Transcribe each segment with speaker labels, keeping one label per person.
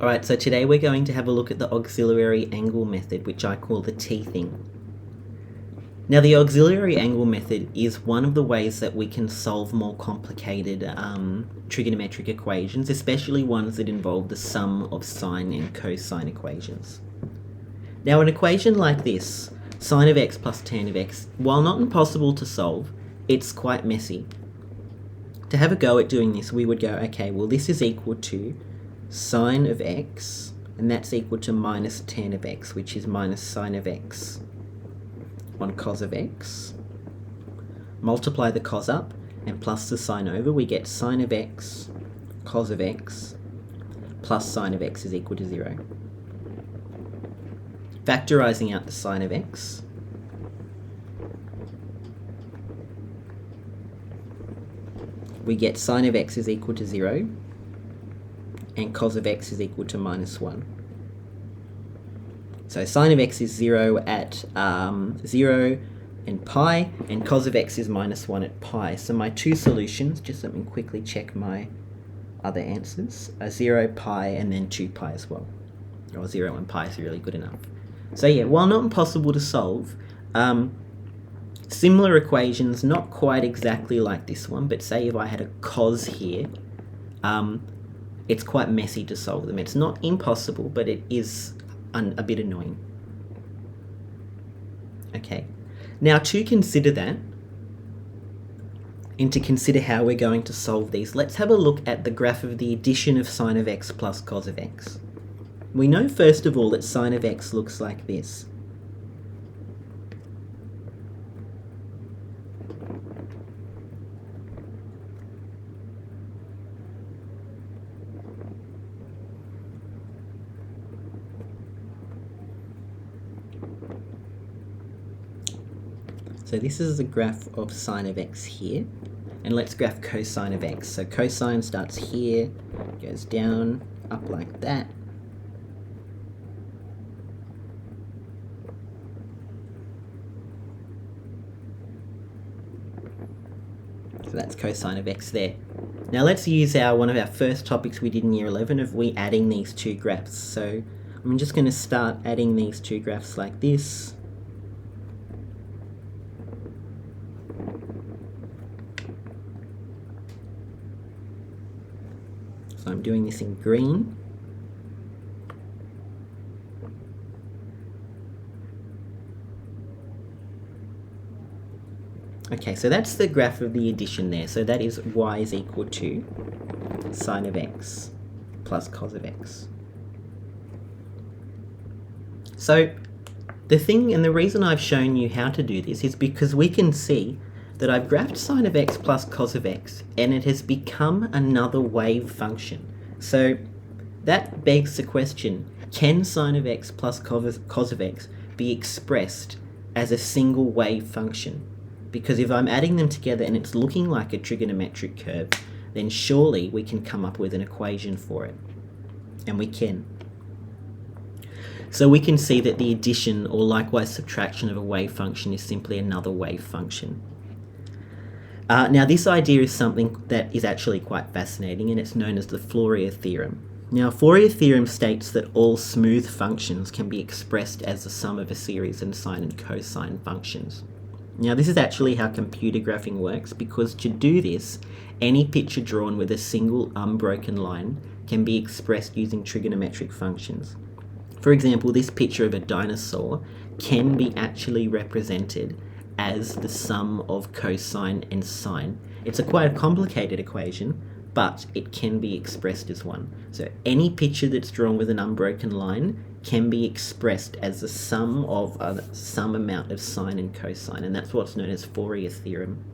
Speaker 1: Alright, so today we're going to have a look at the auxiliary angle method, which I call the T thing. Now, the auxiliary angle method is one of the ways that we can solve more complicated trigonometric equations, especially ones that involve the sum of sine and cosine equations. Now, an equation like this, sine of x plus tan of x, while not impossible to solve, it's quite messy. To have a go at doing this, we would go, okay, well, this is equal to sine of x, and that's equal to minus tan of x, which is minus sine of x on cos of x. Multiply the cos up and plus the sine over, we get sine of x cos of x plus sine of x is equal to 0. Factorising out the sine of x, we get sine of x is equal to 0 and cos of x is equal to minus 1. So sine of x is 0 at 0 and pi, and cos of x is minus 1 at pi. So my two solutions, just let me quickly check my other answers, are 0, pi, and then 2 pi as well. Or 0 and pi is really good enough. So yeah, while not impossible to solve, similar equations, not quite exactly like this one, but say if I had a cos here, it's quite messy to solve them. It's not impossible, but it is a bit annoying. Okay, now to consider that, and to consider how we're going to solve these, let's have a look at the graph of the addition of sine of x plus cos of x. We know first of all that sine of x looks like this. So this is the graph of sine of x here, and let's graph cosine of x. So cosine starts here, goes down, up like that. So that's cosine of x there. Now let's use one of our first topics we did in year 11 of adding these two graphs. So I'm just going to start adding these two graphs like this. So I'm doing this in green. Okay, so that's the graph of the addition there. So that is y is equal to sine of x plus cos of x. So the thing, and the reason I've shown you how to do this is because we can see that I've graphed sine of x plus cos of x, and it has become another wave function. So that begs the question, can sine of x plus cos of x be expressed as a single wave function? Because if I'm adding them together and it's looking like a trigonometric curve, then surely we can come up with an equation for it. And we can. So we can see that the addition or likewise subtraction of a wave function is simply another wave function. Now this idea is something that is actually quite fascinating, and it's known as the Fourier theorem. Now Fourier theorem states that all smooth functions can be expressed as the sum of a series of sine and cosine functions. Now this is actually how computer graphing works, because to do this, any picture drawn with a single unbroken line can be expressed using trigonometric functions. For example, this picture of a dinosaur can be actually represented as the sum of cosine and sine. It's quite a complicated equation, but it can be expressed as one. So any picture that's drawn with an unbroken line can be expressed as the sum of some amount of sine and cosine, and that's what's known as Fourier theorem.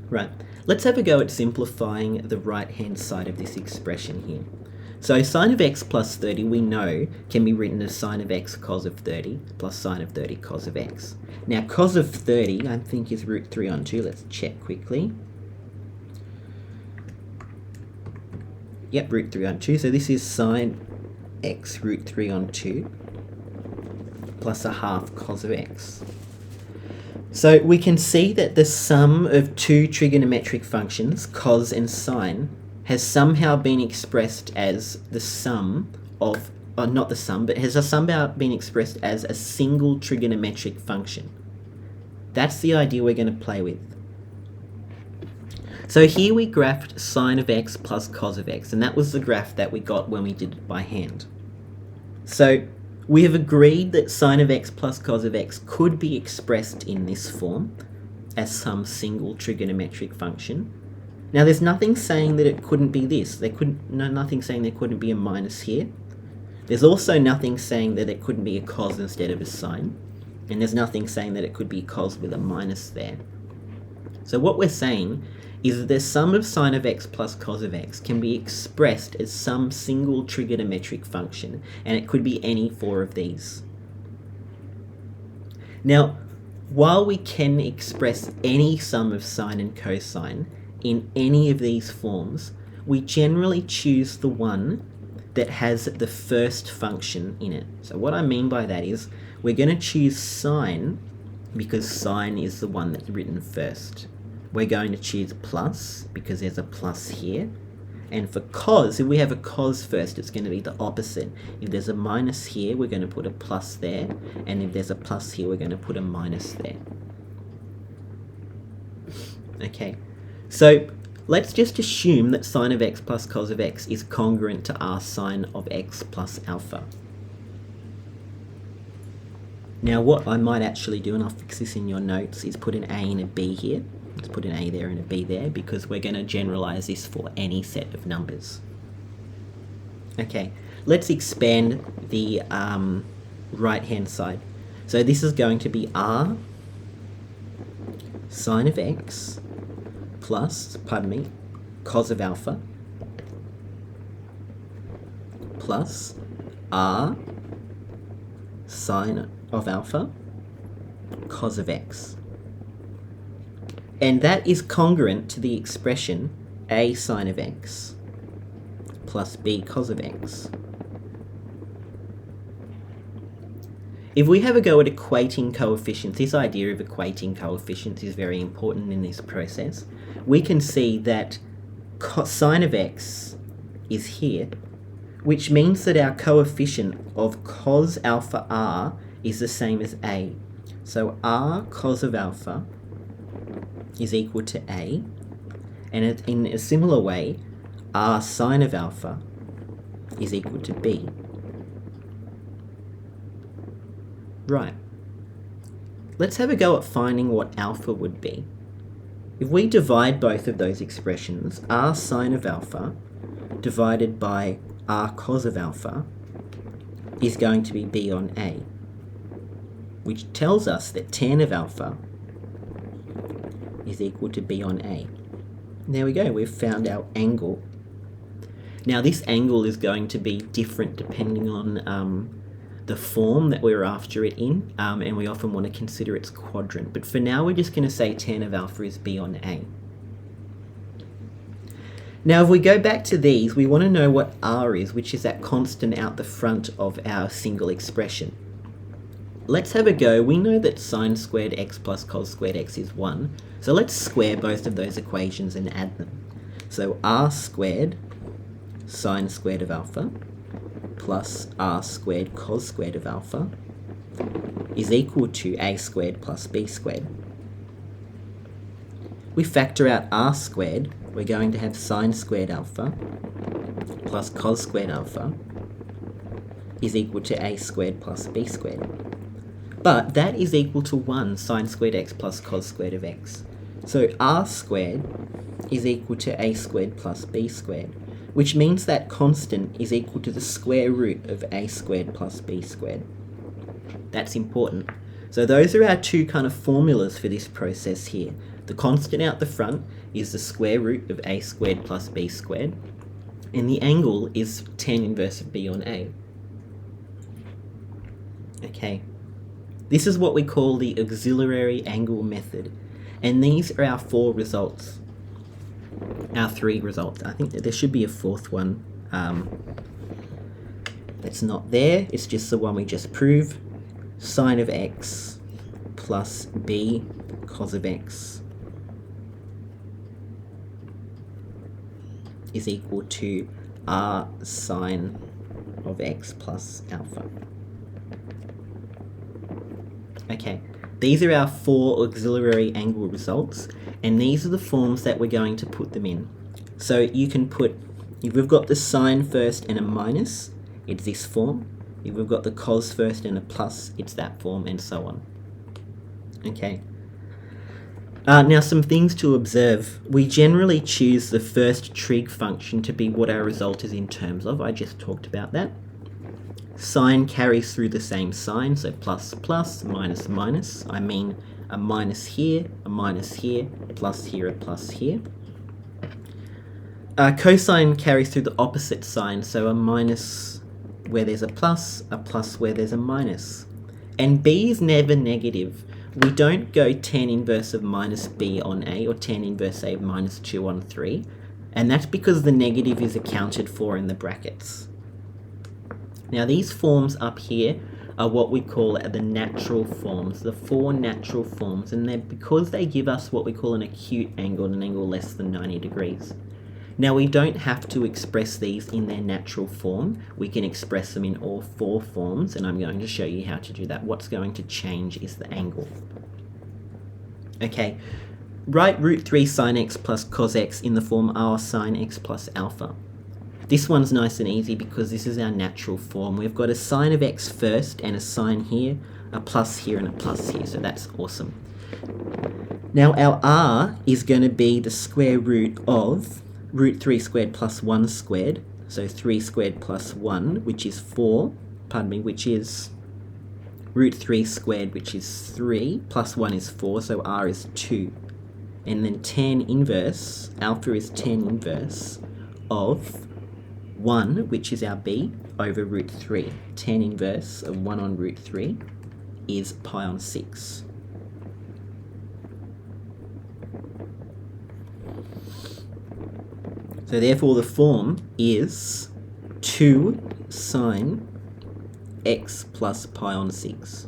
Speaker 1: Right, let's have a go at simplifying the right-hand side of this expression here. So sine of x plus 30 we know can be written as sine of x cos of 30 plus sine of 30 cos of x. Now cos of 30 I think is root 3 on 2. Let's check quickly. Yep, root 3 on 2. So this is sine x root 3 on 2 plus a half cos of x. So we can see that the sum of two trigonometric functions, cos and sine, has somehow been expressed as the sum of, not the sum, but has somehow been expressed as a single trigonometric function. That's the idea we're going to play with. So here we graphed sine of x plus cos of x, and that was the graph that we got when we did it by hand. So we have agreed that sine of x plus cos of x could be expressed in this form as some single trigonometric function. Now there's nothing saying that it couldn't be this. Nothing saying there couldn't be a minus here. There's also nothing saying that it couldn't be a cos instead of a sine. And there's nothing saying that it could be cos with a minus there. So what we're saying is that the sum of sine of x plus cos of x can be expressed as some single trigonometric function, and it could be any four of these. Now, while we can express any sum of sine and cosine in any of these forms, we generally choose the one that has the first function in it. So what I mean by that is we're going to choose sine because sine is the one that's written first. We're going to choose plus because there's a plus here. And for cos, if we have a cos first, it's going to be the opposite. If there's a minus here, we're going to put a plus there. And if there's a plus here, we're going to put a minus there. Okay, so let's just assume that sine of x plus cos of x is congruent to r sine of x plus alpha. Now what I might actually do, and I'll fix this in your notes, is put an a and a b here. Let's put an a there and a b there because we're going to generalize this for any set of numbers. Okay, let's expand the right hand side. So this is going to be r sine of x plus, cos of alpha plus r sine of alpha cos of x. And that is congruent to the expression a sine of x plus b cos of x. If we have a go at equating coefficients, this idea of equating coefficients is very important in this process. We can see that sine of x is here, which means that our coefficient of cos alpha r is the same as a. So r cos of alpha is equal to a, and in a similar way, r sine of alpha is equal to b. Right. Let's have a go at finding what alpha would be. If we divide both of those expressions, r sine of alpha divided by r cos of alpha is going to be b on a, which tells us that tan of alpha is equal to b on a. There we go, we've found our angle. Now this angle is going to be different depending on the form that we're after it in, and we often want to consider its quadrant. But for now, we're just going to say tan of alpha is b on a. Now, if we go back to these, we want to know what r is, which is that constant out the front of our single expression. Let's have a go. We know that sine squared x plus cos squared x is 1. So let's square both of those equations and add them. So r squared sine squared of alpha plus r squared cos squared of alpha is equal to a squared plus b squared. We factor out r squared, we're going to have sine squared alpha plus cos squared alpha is equal to a squared plus b squared. But that is equal to 1 sine squared x plus cos squared of x. So r squared is equal to a squared plus b squared, which means that constant is equal to the square root of a squared plus b squared. That's important. So those are our two kind of formulas for this process here. The constant out the front is the square root of a squared plus b squared, and the angle is tan inverse of b on a. Okay. This is what we call the auxiliary angle method, and these are our 4 results, our 3 results. I think that there should be a 4th one that's not there, it's just the one we just proved. Sine of x plus b cos of x is equal to r sine of x plus alpha. Okay, these are our 4 auxiliary angle results, and these are the forms that we're going to put them in. So you can put, if we've got the sine first and a minus, it's this form. If we've got the cos first and a plus, it's that form, and so on. Okay. Now some things to observe. We generally choose the first trig function to be what our result is in terms of. I just talked about that. Sine carries through the same sign, so plus plus, minus minus. I mean a minus here, plus here, a plus here. Cosine carries through the opposite sign, so a minus where there's a plus where there's a minus. And b is never negative. We don't go tan inverse of minus b on a or tan inverse a of minus 2 on 3, and that's because the negative is accounted for in the brackets. Now these forms up here are what we call the natural forms, the 4 natural forms, and they're because they give us what we call an acute angle, an angle less than 90 degrees. Now we don't have to express these in their natural form. We can express them in all 4 forms, and I'm going to show you how to do that. What's going to change is the angle. Okay, write root 3 sine x plus cos x in the form r sine x plus alpha. This one's nice and easy because this is our natural form. We've got a sine of x first and a sine here, a plus here and a plus here, so that's awesome. Now our r is going to be the square root of root 3 squared plus 1 squared, so 3 squared plus 1, which is 4, which is root 3 squared, which is 3, plus 1 is 4, so r is 2. And then tan inverse, alpha is tan inverse of 1, which is our b, over root 3. Tan inverse of 1 on root 3 is pi on 6. So therefore the form is 2 sine x plus pi on 6.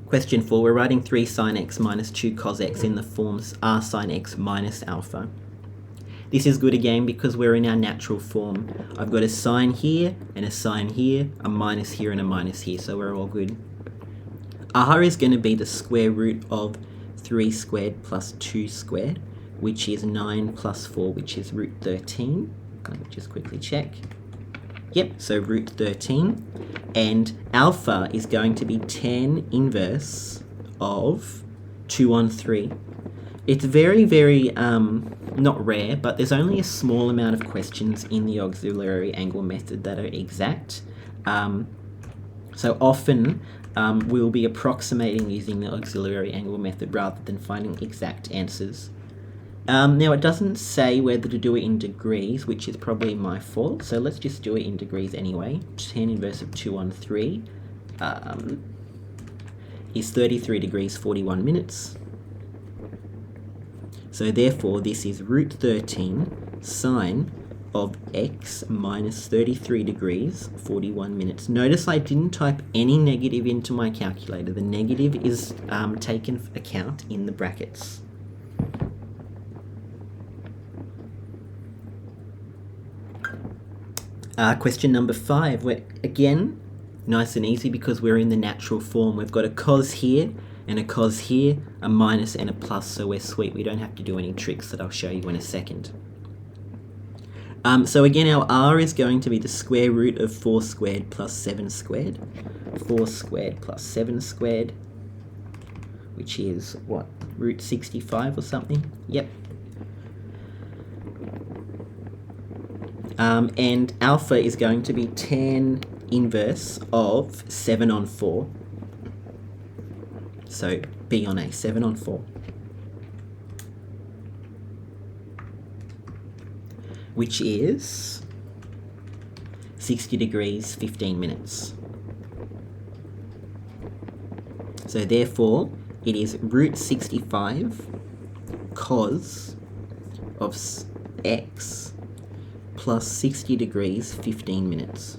Speaker 1: Question 4, we're writing 3 sine x minus 2 cos x in the forms r sine x minus alpha. This is good again because we're in our natural form. I've got a sine here and a sine here, a minus here and a minus here, so we're all good. R is going to be the square root of 3 squared plus 2 squared, which is 9 plus 4, which is root 13. Let me just quickly check. Yep, so root 13. And alpha is going to be tan inverse of 2 on 3. It's very, very, not rare, but there's only a small amount of questions in the auxiliary angle method that are exact. So often we'll be approximating using the auxiliary angle method rather than finding exact answers. Now it doesn't say whether to do it in degrees, which is probably my fault, so let's just do it in degrees anyway. Tan inverse of 2 on 3 is 33 degrees 41 minutes. So therefore this is root 13 sine of x minus 33 degrees 41 minutes. Notice I didn't type any negative into my calculator. The negative is taken account in the brackets. Question number 5, where again, nice and easy because we're in the natural form. We've got a cos here and a cos here, a minus and a plus, so we're sweet. We don't have to do any tricks that I'll show you in a second. So again, our r is going to be the square root of 4 squared plus 7 squared. 4 squared plus 7 squared, which is, what, root 65 or something? Yep. And alpha is going to be tan inverse of 7 on 4. So B on A, 7 on 4. Which is 60 degrees, 15 minutes. So therefore, it is root 65 cos of x plus 60 degrees, 15 minutes.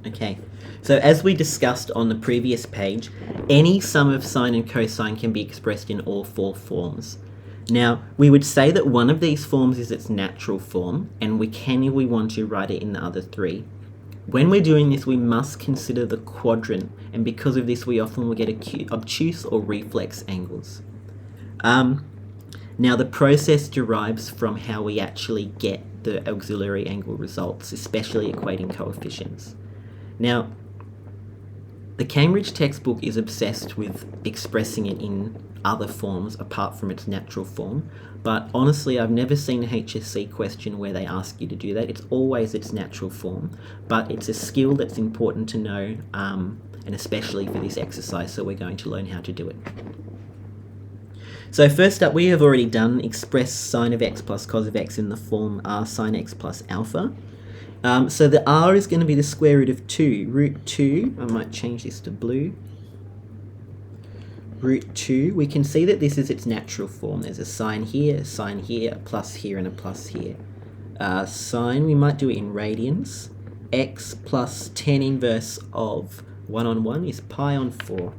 Speaker 1: Okay, So as we discussed on the previous page, any sum of sine and cosine can be expressed in all four forms. Now, we would say that one of these forms is its natural form, and we can, if we want to, write it in the other three. When we're doing this, we must consider the quadrant, and because of this, we often will get obtuse or reflex angles. Now, the process derives from how we actually get the auxiliary angle results, especially equating coefficients. Now, the Cambridge textbook is obsessed with expressing it in other forms apart from its natural form, but honestly I've never seen a HSC question where they ask you to do that. It's always its natural form, but it's a skill that's important to know, and especially for this exercise, so we're going to learn how to do it. So first up, we have already done express sine of x plus cos of x in the form r sine x plus alpha. So the r is going to be the square root of 2. Root 2, I might change this to blue. Root 2, we can see that this is its natural form. There's a sine here, a plus here, and a plus here. Sine, we might do it in radians. X plus tan inverse of 1 on 1 is pi on 4.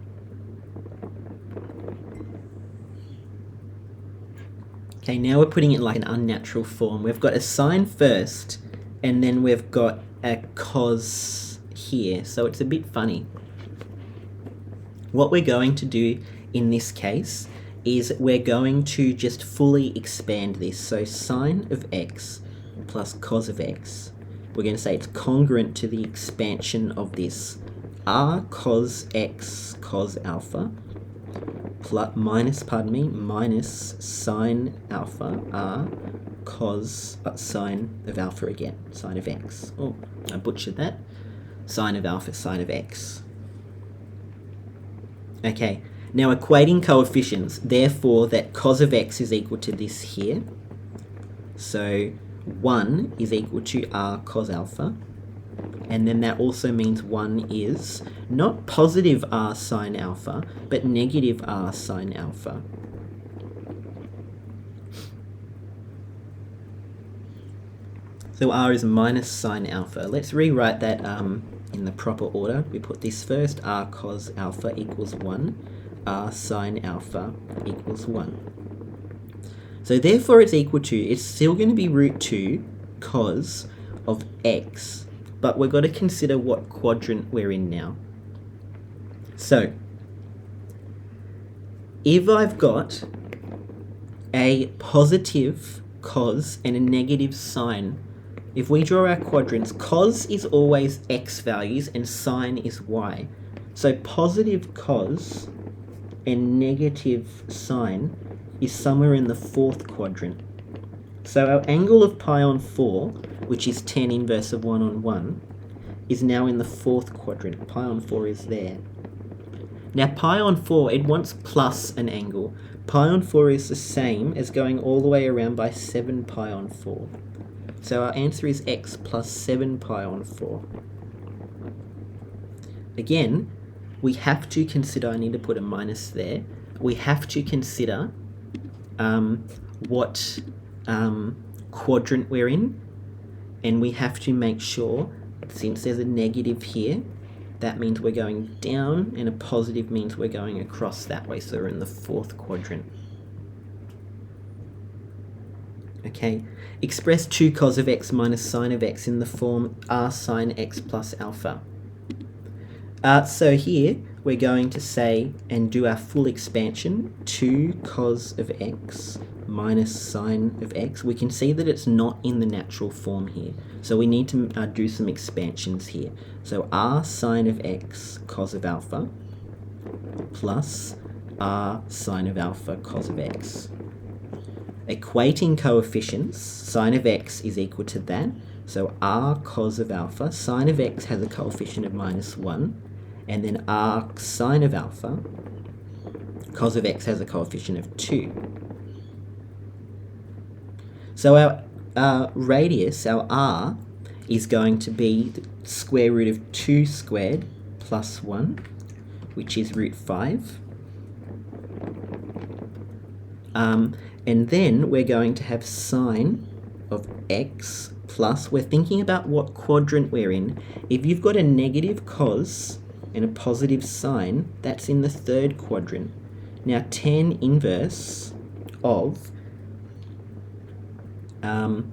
Speaker 1: Okay, now we're putting it like an unnatural form. We've got a sine first, and then we've got a cos here, so it's a bit funny. What we're going to do in this case is we're going to just fully expand this. So sine of x plus cos of x, we're going to say it's congruent to the expansion of this r cos x cos alpha minus sine alpha r cos sine of alpha again, sine of x. Oh, I butchered that. Sine of alpha, sine of x. Okay, now equating coefficients, therefore that cos of x is equal to this here. So 1 is equal to r cos alpha. And then that also means 1 is not positive r sine alpha, but negative r sine alpha. So r is minus sine alpha. Let's rewrite that in the proper order. We put this first, r cos alpha equals 1, r sine alpha equals 1. So therefore it's equal to, it's still going to be root 2 cos of x, but we've got to consider what quadrant we're in now. So if I've got a positive cos and a negative sine, if we draw our quadrants, cos is always x values and sine is y. So positive cos and negative sine is somewhere in the fourth quadrant. So our angle of pi on 4, which is tan inverse of 1 on 1, is now in the fourth quadrant. Pi on 4 is there. Now pi on 4, it wants plus an angle. Pi on 4 is the same as going all the way around by 7 pi on 4. So our answer is x plus 7 pi on 4. Again, we have to consider, I need to put a minus there, we have to consider what quadrant we're in, and we have to make sure, since there's a negative here, that means we're going down, and a positive means we're going across that way, so we're in the fourth quadrant. Okay, express 2 cos of x minus sine of x in the form r sine x plus alpha. So here we're going to say and do our full expansion, 2 cos of x minus sine of x. We can see that it's not in the natural form here, so we need to do some expansions here. So r sine of x cos of alpha plus r sine of alpha cos of x. Equating coefficients, sine of x is equal to that, so r cos of alpha, sine of x has a coefficient of minus 1, and then r sine of alpha, cos of x has a coefficient of 2. So our radius, our r, is going to be the square root of 2 squared plus 1, which is root 5. And then we're going to have sine of x plus, we're thinking about what quadrant we're in. If you've got a negative cos and a positive sine, that's in the third quadrant. Now tan inverse of,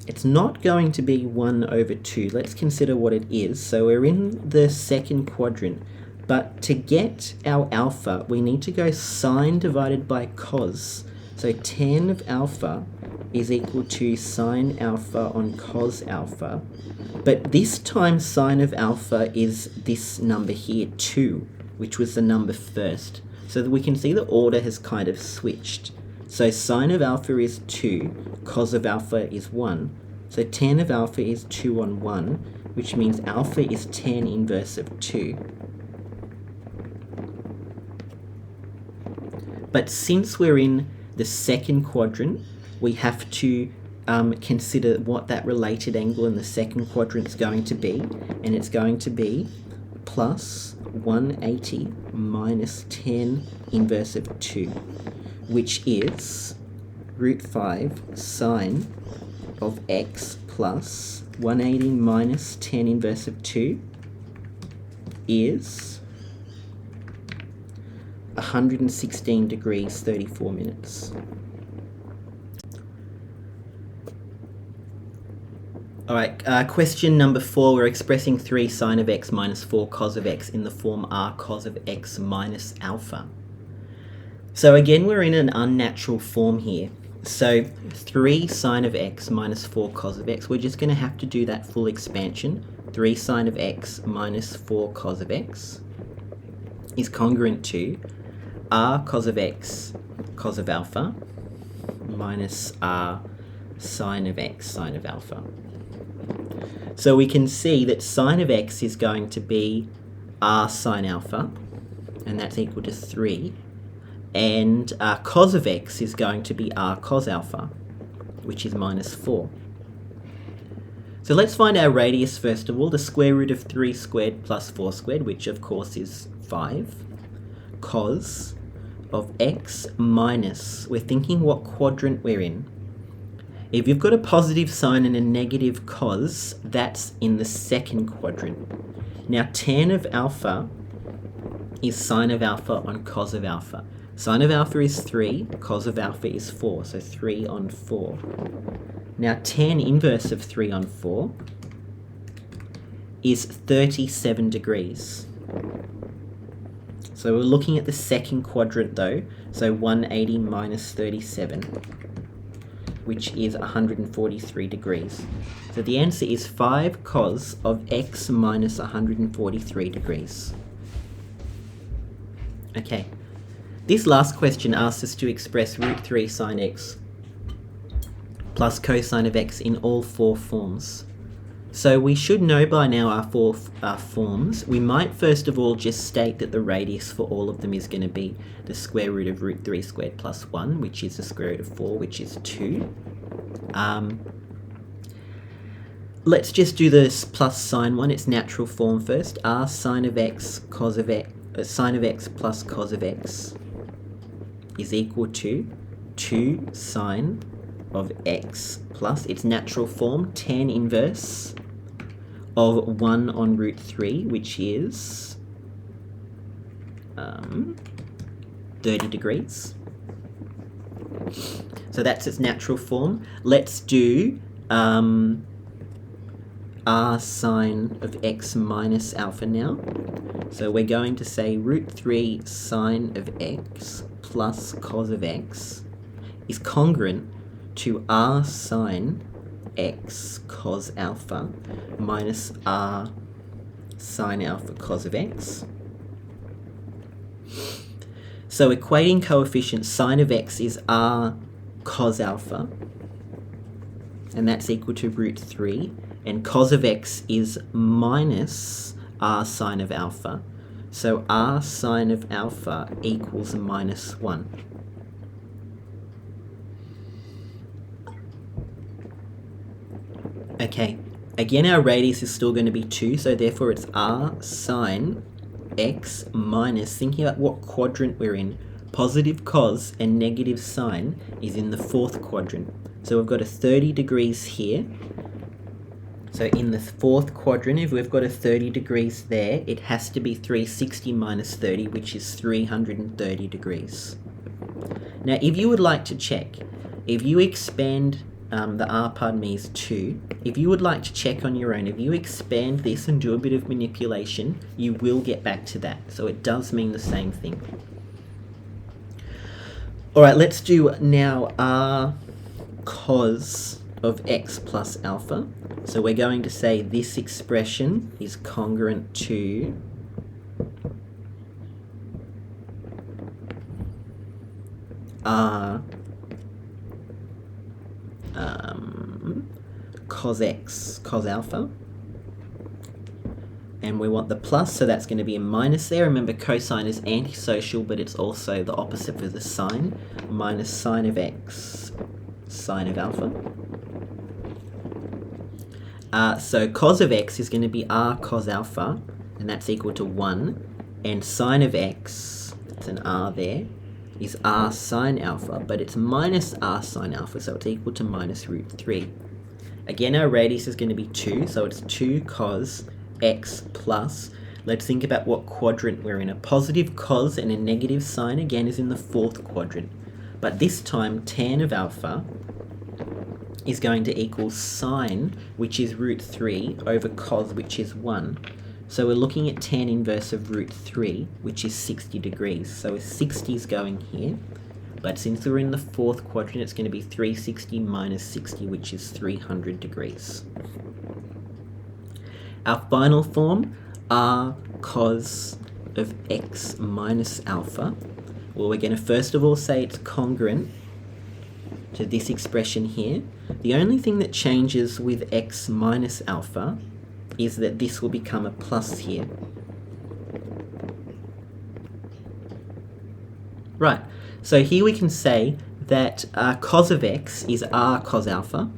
Speaker 1: it's not going to be 1 over 2. Let's consider what it is. So we're in the second quadrant, but to get our alpha, we need to go sine divided by cos. So tan of alpha is equal to sine alpha on cos alpha. But this time sine of alpha is this number here, 2, which was the number first. So that we can see the order has kind of switched. So sine of alpha is 2, cos of alpha is 1. So tan of alpha is 2 on 1, which means alpha is tan inverse of 2. But since we're in the second quadrant, we have to consider what that related angle in the second quadrant is going to be, and it's going to be plus 180 minus tan inverse of 2, which is root 5 sine of x plus 180 minus tan inverse of 2 is 116 degrees 34 minutes. Alright, question number 4, we're expressing 3 sine of x minus 4 cos of x in the form r cos of x minus alpha. So again, we're in an unnatural form here. So 3 sine of x minus 4 cos of x, we're just going to have to do that full expansion. 3 sine of x minus 4 cos of x is congruent to r cos of x cos of alpha minus r sine of x sine of alpha. So we can see that sine of x is going to be r sine alpha, and that's equal to 3. And cos of x is going to be r cos alpha, which is minus 4. So let's find our radius first of all, the square root of 3 squared plus 4 squared, which of course is 5. Cos of x minus, we're thinking what quadrant we're in. If you've got a positive sine and a negative cos, that's in the second quadrant. Now tan of alpha is sine of alpha on cos of alpha. Sine of alpha is 3, cos of alpha is 4, so 3 on 4. Now tan inverse of 3 on 4 is 37 degrees. So we're looking at the second quadrant though, so 180 minus 37, which is 143 degrees. So the answer is 5 cos of x minus 143 degrees. Okay, this last question asks us to express root 3 sine x plus cosine of x in all 4 forms. So we should know by now our 4 forms. We might first of all just state that the radius for all of them is going to be the square root of root 3 squared plus 1, which is the square root of 4, which is 2. Let's just do this plus sine one. It's natural form first. R sine of x cos of x, sine of x plus cos of x is equal to 2 sine of x plus its natural form tan inverse of 1 on root 3, which is 30 degrees. So that's its natural form. Let's do r sine of x minus alpha now. So we're going to say root 3 sine of x plus cos of x is congruent to r sine x cos alpha minus r sine alpha cos of x. So equating coefficient, sine of x is r cos alpha, and that's equal to root 3, and cos of x is minus r sine of alpha, so r sine of alpha equals minus 1. Okay, again our radius is still going to be 2, so therefore it's r sine x minus, thinking about what quadrant we're in, positive cos and negative sine is in the 4th quadrant. So we've got a 30 degrees here, So in the fourth quadrant, if we've got a 30 degrees there, it has to be 360 minus 30, which is 330 degrees. Now, if you would like to check, if you expand the r, pardon me, is 2. If you would like to check on your own, if you expand this and do a bit of manipulation, you will get back to that. So it does mean the same thing. All right, let's do now r cos of x plus alpha. So we're going to say this expression is congruent to r cos x cos alpha, and we want the plus, so that's going to be a minus there. Remember, cosine is antisocial, but it's also the opposite for the sine. Minus sine of x sine of alpha. So cos of x is going to be r cos alpha, and that's equal to 1. And sine of x, it's an r there, is r sine alpha, but it's minus r sine alpha, so it's equal to minus root 3. Again, our radius is going to be 2, so it's 2 cos x plus. Let's think about what quadrant we're in. A positive cos and a negative sine, again, is in the fourth quadrant. But this time, tan of alpha is going to equal sine, which is root 3, over cos, which is 1. So we're looking at tan inverse of root 3, which is 60 degrees. So a 60 is going here. But since we're in the fourth quadrant, it's going to be 360 minus 60, which is 300 degrees. Our final form, r cos of x minus alpha. Well, we're going to first of all say it's congruent to this expression here. The only thing that changes with x minus alpha is that this will become a plus here. Right, so here we can say that cos of x is r cos alpha,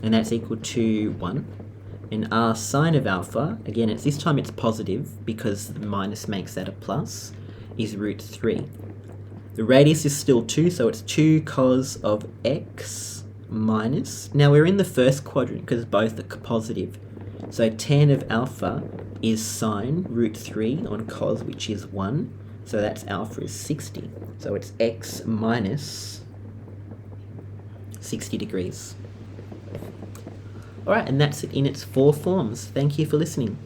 Speaker 1: and that's equal to 1. And r sine of alpha, again, this time it's positive because the minus makes that a plus, is root 3. The radius is still 2, so it's 2 cos of x minus. Now we're in the first quadrant because both are positive. So tan of alpha is sine root 3 on cos, which is 1. So that's alpha is 60. So it's x minus 60 degrees. All right, and that's it in its 4 forms. Thank you for listening.